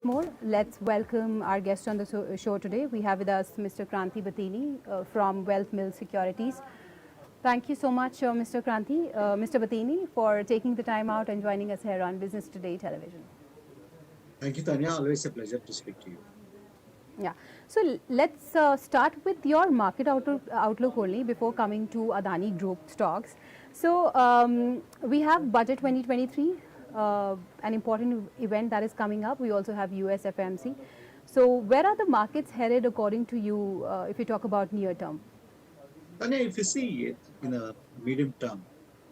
more, let's welcome our guest on the show today. We have with us Mr. Kranti Batini from WealthMills Securities. Thank you so much, Mr. Batini, for taking the time out and joining us here on Business Today Television. Thank you, Tanya. Always a pleasure to speak to you. Yeah. So let's start with your market outlook only before coming to Adani Group stocks. So we have Budget 2023, an important event that is coming up. We also have US FMC. So where are the markets headed according to you if you talk about near term? Tanya, if you see it in a medium term,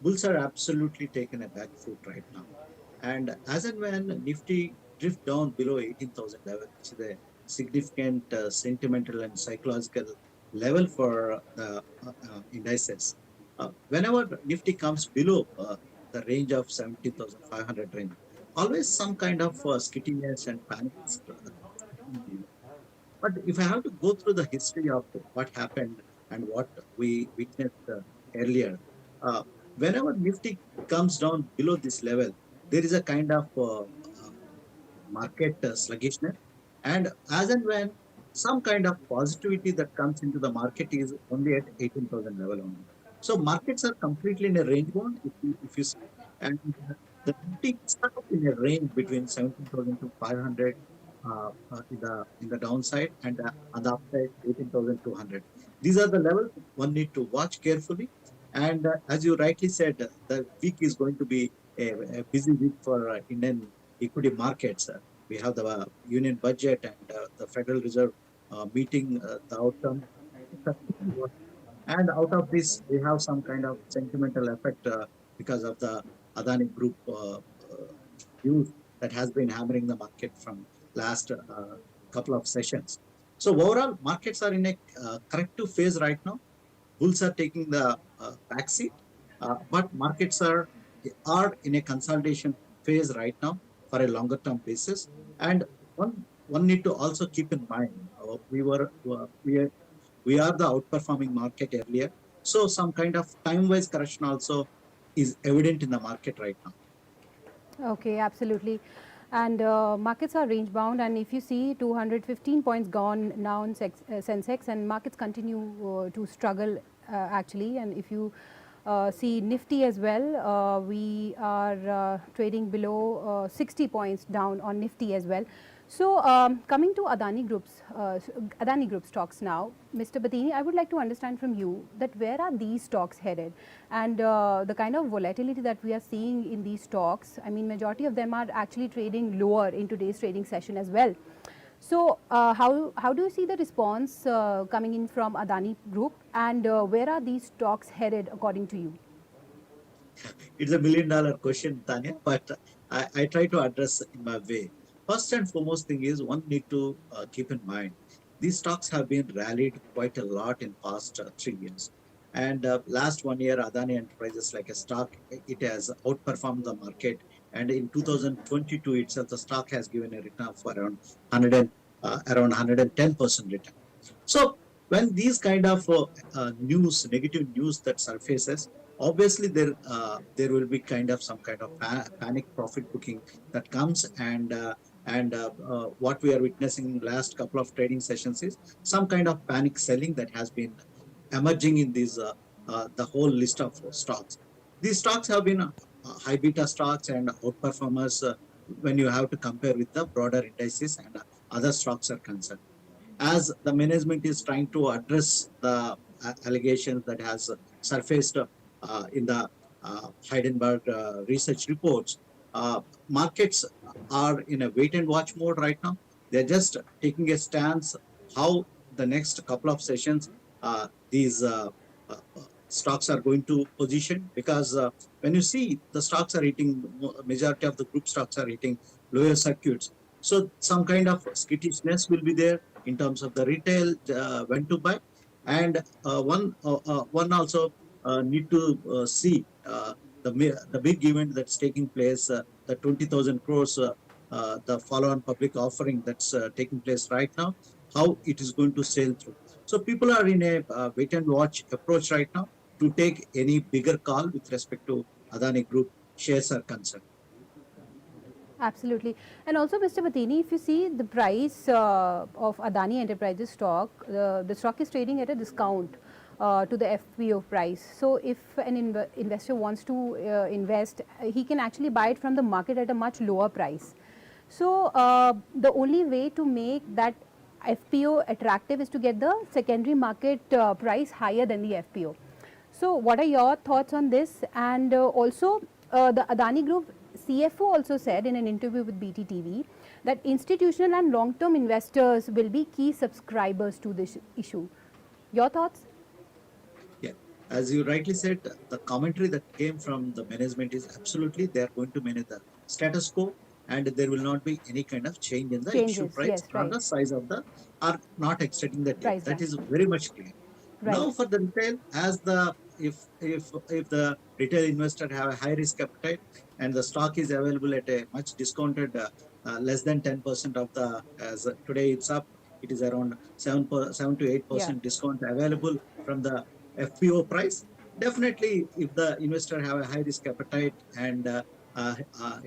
bulls are absolutely taken a back foot right now. And as and when Nifty drift down below 18,000 level, which is a significant sentimental and psychological level for the indices, whenever Nifty comes below the range of 17,500 range, always some kind of skittiness and panic. But if I have to go through the history of what happened and what we witnessed earlier, uh, whenever Nifty comes down below this level, there is a kind of market sluggishness. And as and when some kind of positivity that comes into the market is only at 18,000 level only. So markets are completely in a range bound if you see. And the Nifty is stuck up in a range between 17,000 to 500 in the downside and on the upside 18,200. These are the levels one need to watch carefully. And as you rightly said, the week is going to be a busy week for Indian equity markets. We have the union budget and the Federal Reserve meeting, the outcome. And out of this, we have some kind of sentimental effect because of the Adani Group news that has been hammering the market from last couple of sessions. So overall, markets are in a corrective phase right now. Bulls are taking the backseat, but markets are in a consolidation phase right now for a longer term basis. And one need to also keep in mind we are the outperforming market earlier, so some kind of time wise correction also is evident in the market right now. Okay, absolutely. And markets are range bound, and if you see 215 points gone now in Sensex, and markets continue to struggle actually. And if you see Nifty as well, we are trading below 60 points down on Nifty as well. So coming to Adani Group stocks now, Mr. Batini, I would like to understand from you that where are these stocks headed, and the kind of volatility that we are seeing in these stocks. I mean, majority of them are actually trading lower in today's trading session as well. So how do you see the response coming in from Adani Group, and where are these stocks headed according to you? It's $1 million question, Tanya, but I try to address in my way. First and foremost thing is one need to keep in mind these stocks have been rallied quite a lot in past 3 years. And last 1 year, Adani Enterprises, like a stock, it has outperformed the market. And in 2022 itself, the stock has given a return of around 110% return. So when these kind of negative news that surfaces, obviously there will be kind of some kind of panic profit booking that comes, and what we are witnessing in the last couple of trading sessions is some kind of panic selling that has been emerging in these the whole list of stocks. These stocks have been high beta stocks and outperformers when you have to compare with the broader indices and other stocks are concerned. As the management is trying to address the allegations that has surfaced in the Heidenberg research reports, markets are in a wait and watch mode right now. They're just taking a stance how the next couple of sessions these stocks are going to position, because when you see the stocks are hitting, majority of the group stocks are hitting lower circuits, so some kind of skittishness will be there in terms of the retail when to buy. And one also need to see the big event that's taking place, the 20,000 crores, the follow-on public offering that's taking place right now, how it is going to sail through. So people are in a wait and watch approach right now to take any bigger call with respect to Adani Group shares are concerned. Absolutely. And also, Mr. Batini, if you see the price of Adani Enterprises stock, the stock is trading at a discount to the FPO price. So, if an investor wants to invest, he can actually buy it from the market at a much lower price. So, the only way to make that FPO attractive is to get the secondary market price higher than the FPO. So, what are your thoughts on this? And also, the Adani Group CFO also said in an interview with BtTv that institutional and long term investors will be key subscribers to this issue. Your thoughts? Yeah, as you rightly said, the commentary that came from the management is absolutely they are going to manage the status quo, and there will not be any kind of change in the issue Changes, price yes, or right. the size of the, or not extending the date. Price That band, is very much clear. right. Now for the retail, as the if the retail investor have a high risk appetite and the stock is available at a much discounted less than 10% of the, as today it's up, it is around 7 to 8% Yeah. discount available from the FPO price. Definitely, if the investor have a high risk appetite and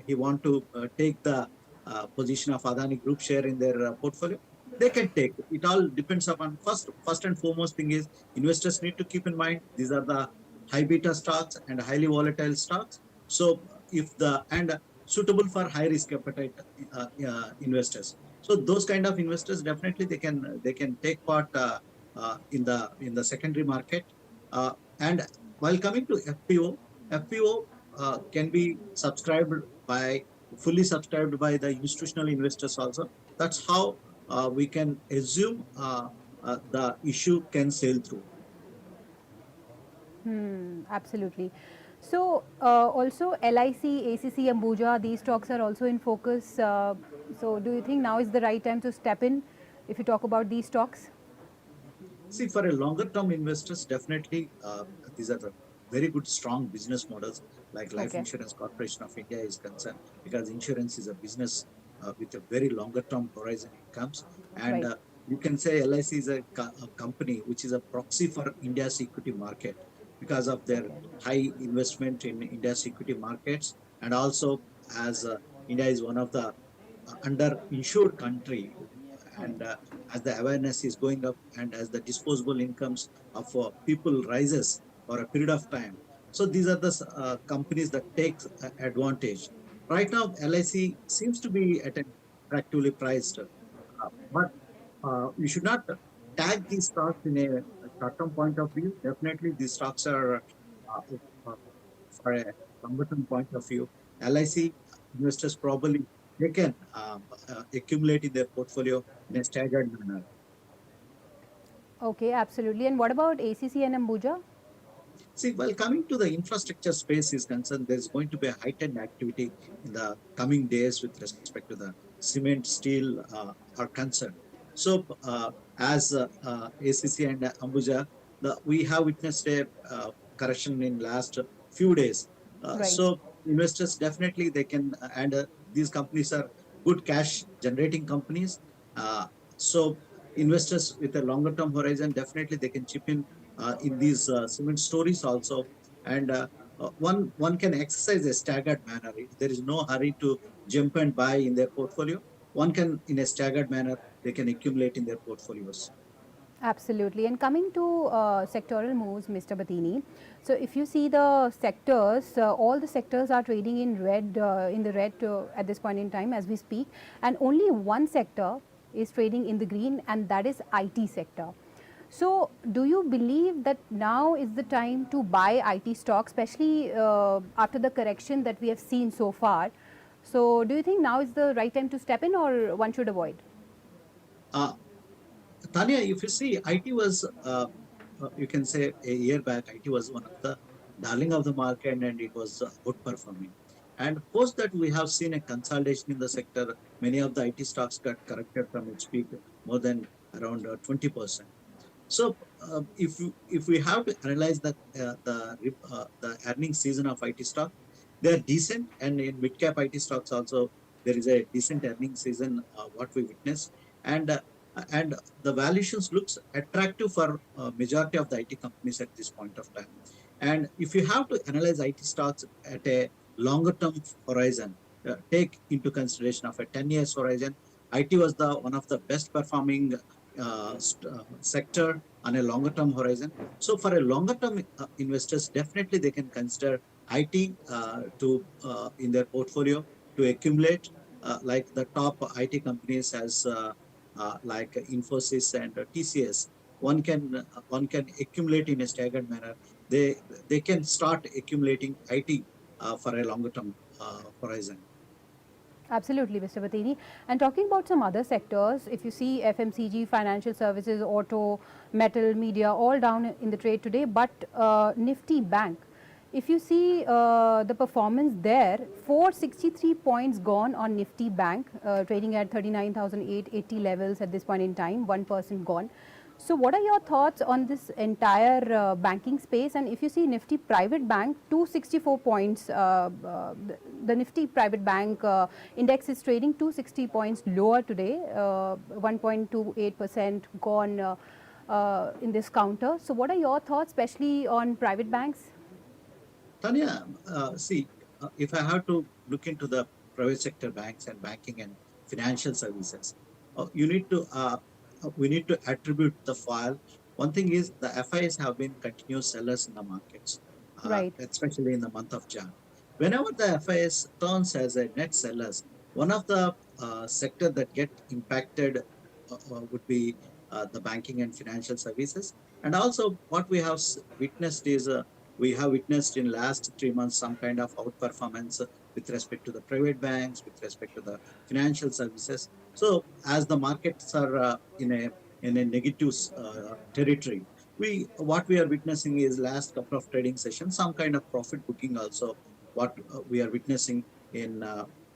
he want to take the position of Adani Group share in their portfolio, they can take. It all depends upon first and foremost thing is investors need to keep in mind these are the high beta stocks and highly volatile stocks. So if the and suitable for high risk appetite investors. So those kind of investors definitely they can take part in the secondary market. And while coming to FPO can be subscribed by fully subscribed by the institutional investors also. That's how we can assume the issue can sail through. Absolutely. So, also LIC, ACC, Ambuja, these stocks are also in focus. So, do you think now is the right time to step in if you talk about these stocks? See, for a longer term investors, definitely these are the very good, strong business models like Life Okay, Insurance Corporation of India is concerned, because insurance is a business with a very longer term horizon incomes. And right. you can say LIC is a company which is a proxy for India's equity market because of their Okay. high investment in India's equity markets. And also, as India is one of the underinsured country, and as the awareness is going up and as the disposable incomes of people rises for a period of time, so these are the companies that take advantage. Right now LIC seems to be at an attractively priced, but you should not tag these stocks in a short-term point of view. Definitely these stocks are uh, for a longer term point of view. LIC investors probably they can accumulate in their portfolio in a staggered manner. Okay, absolutely. And what about ACC and Ambuja? See, while coming to the infrastructure space is concerned, there's going to be a heightened activity in the coming days with respect to the cement, steel are concerned. So, as ACC and Ambuja, we have witnessed a correction in last few days. Right. So, investors definitely they can, and these companies are good cash generating companies. Uh, so, investors with a longer term horizon definitely they can chip in these cement stories also. And one can exercise a staggered manner. There is no hurry to jump and buy in their portfolio. One can, in a staggered manner, they can accumulate in their portfolios. Absolutely. And coming to sectoral moves, Mr. Batini. So, if you see the sectors, all the sectors are trading in the red at this point in time as we speak, and only one sector is trading in the green, and that is IT sector. So, do you believe that now is the time to buy IT stocks, especially after the correction that we have seen so far? So, do you think now is the right time to step in, or one should avoid? Uh, Tanya, if you see, IT was, you can say a year back, IT was one of the darling of the market and it was good performing. And post that, we have seen a consolidation in the sector. Many of the IT stocks got corrected from its peak more than around 20%. So if we have to analyze the earnings season of IT stock, they are decent, and in mid cap IT stocks also there is a decent earnings season what we witness, and and the valuations looks attractive for majority of the IT companies at this point of time. And if you have to analyze IT stocks at a longer term horizon, take into consideration of a 10 years horizon, IT was the one of the best performing sector on a longer term horizon. So for a longer term investors, definitely they can consider IT to in their portfolio to accumulate like the top IT companies as like Infosys and TCS. One can accumulate in a staggered manner. They they can start accumulating IT for a longer term horizon. Absolutely, Mr. Batini. And talking about some other sectors, if you see FMCG, financial services, auto, metal, media, all down in the trade today, but Nifty Bank, if you see the performance there, 463 points gone on Nifty Bank, trading at 39,880 levels at this point in time, 1% gone. So what are your thoughts on this entire banking space? And if you see Nifty Private Bank, 264 points, the Nifty Private Bank index is trading 260 points lower today, 1.28% gone in this counter. So what are your thoughts, especially on private banks? Tanya, see, if I have to look into the private sector banks and banking and financial services, you need to we need to attribute the file. One thing is the FIs have been continuous sellers in the markets, Right. especially in the month of Jan. Whenever the FIs turns as a net sellers, one of the sector that get impacted would be the banking and financial services. And also, what we have witnessed is we have witnessed in last 3 months some kind of outperformance with respect to the private banks, with respect to the financial services. So as the markets are in a negative territory, we what we are witnessing is last couple of trading sessions some kind of profit booking also. What we are witnessing in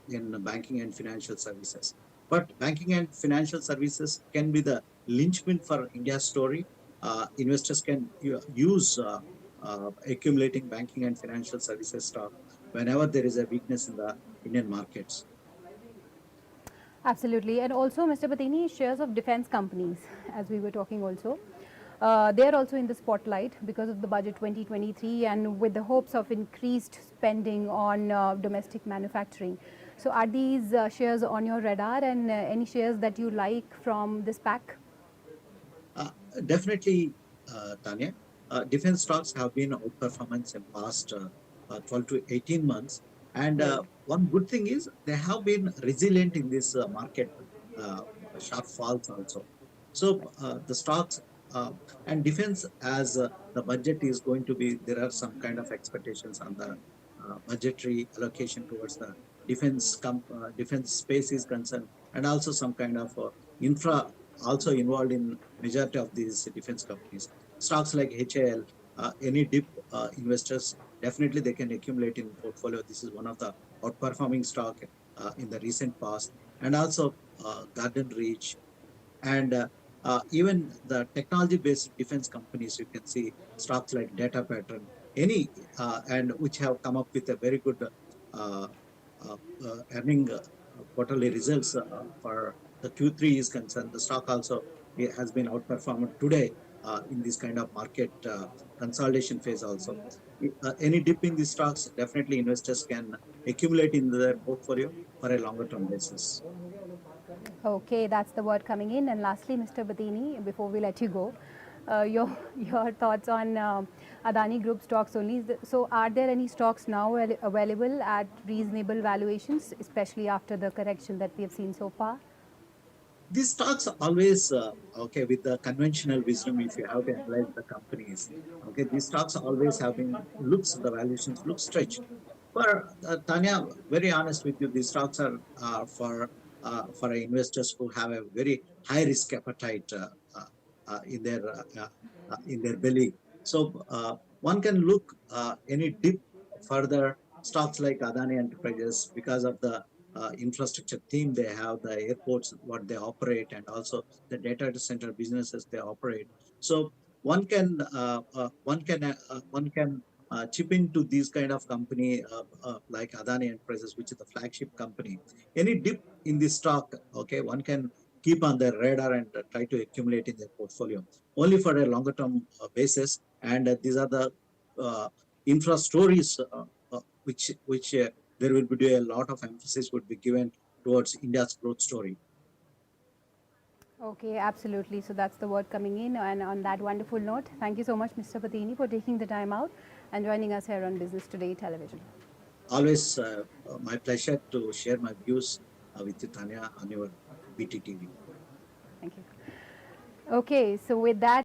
in banking and financial services. But banking and financial services can be the linchpin for India's story. Investors can use accumulating banking and financial services stock whenever there is a weakness in the Indian markets. Absolutely. And also, Mr. Patini, shares of defense companies, as we were talking also, they are also in the spotlight because of the budget 2023 and with the hopes of increased spending on domestic manufacturing. So are these shares on your radar, and any shares that you like from this pack? Uh, Definitely, Tanya. Defense stocks have been outperformance in past 12 to 18 months. And Right. one good thing is they have been resilient in this market uh, sharp falls also. So the stocks and defense as the budget is going to be, there are some kind of expectations on the budgetary allocation towards the defense space is concerned, and also some kind of infra also involved in majority of these defense companies. Stocks like HAL, any dip investors, definitely they can accumulate in portfolio. This is one of the outperforming stock in the recent past. And also Garden Reach, and even the technology based defense companies, you can see stocks like Data Pattern, any and which have come up with a very good uh, earning quarterly results for the Q3 is concerned. The stock also has been outperformed today in this kind of market consolidation phase also. Any dip in these stocks, definitely investors can accumulate in their portfolio for a longer term basis. Okay, that's the word coming in. And lastly, Mr. Batini, before we let you go, your your thoughts on Adani Group stocks only. So, are there any stocks now available at reasonable valuations, especially after the correction that we have seen so far? These stocks always okay with the conventional wisdom. If you have to analyze the companies, okay, these stocks always have been looks the valuations look stretched. For Tanya, very honest with you, these stocks are for investors who have a very high risk appetite in their belly. So one can look any dip further stocks like Adani Enterprises because of the infrastructure theme they have, the airports what they operate, and also the data center businesses they operate. So one can chip into these kind of company like Adani Enterprises, which is the flagship company. Any dip in this stock, okay, one can keep on their radar and try to accumulate in their portfolio only for a longer term basis. And these are the infra stories which there will be a lot of emphasis would be given towards India's growth story. Okay, absolutely. So that's the word coming in. And on that wonderful note, thank you so much, Mr. Patini, for taking the time out and joining us here on Business Today Television. Always my pleasure to share my views with you, Tanya, on your BtTv. Thank you. Okay, so with that,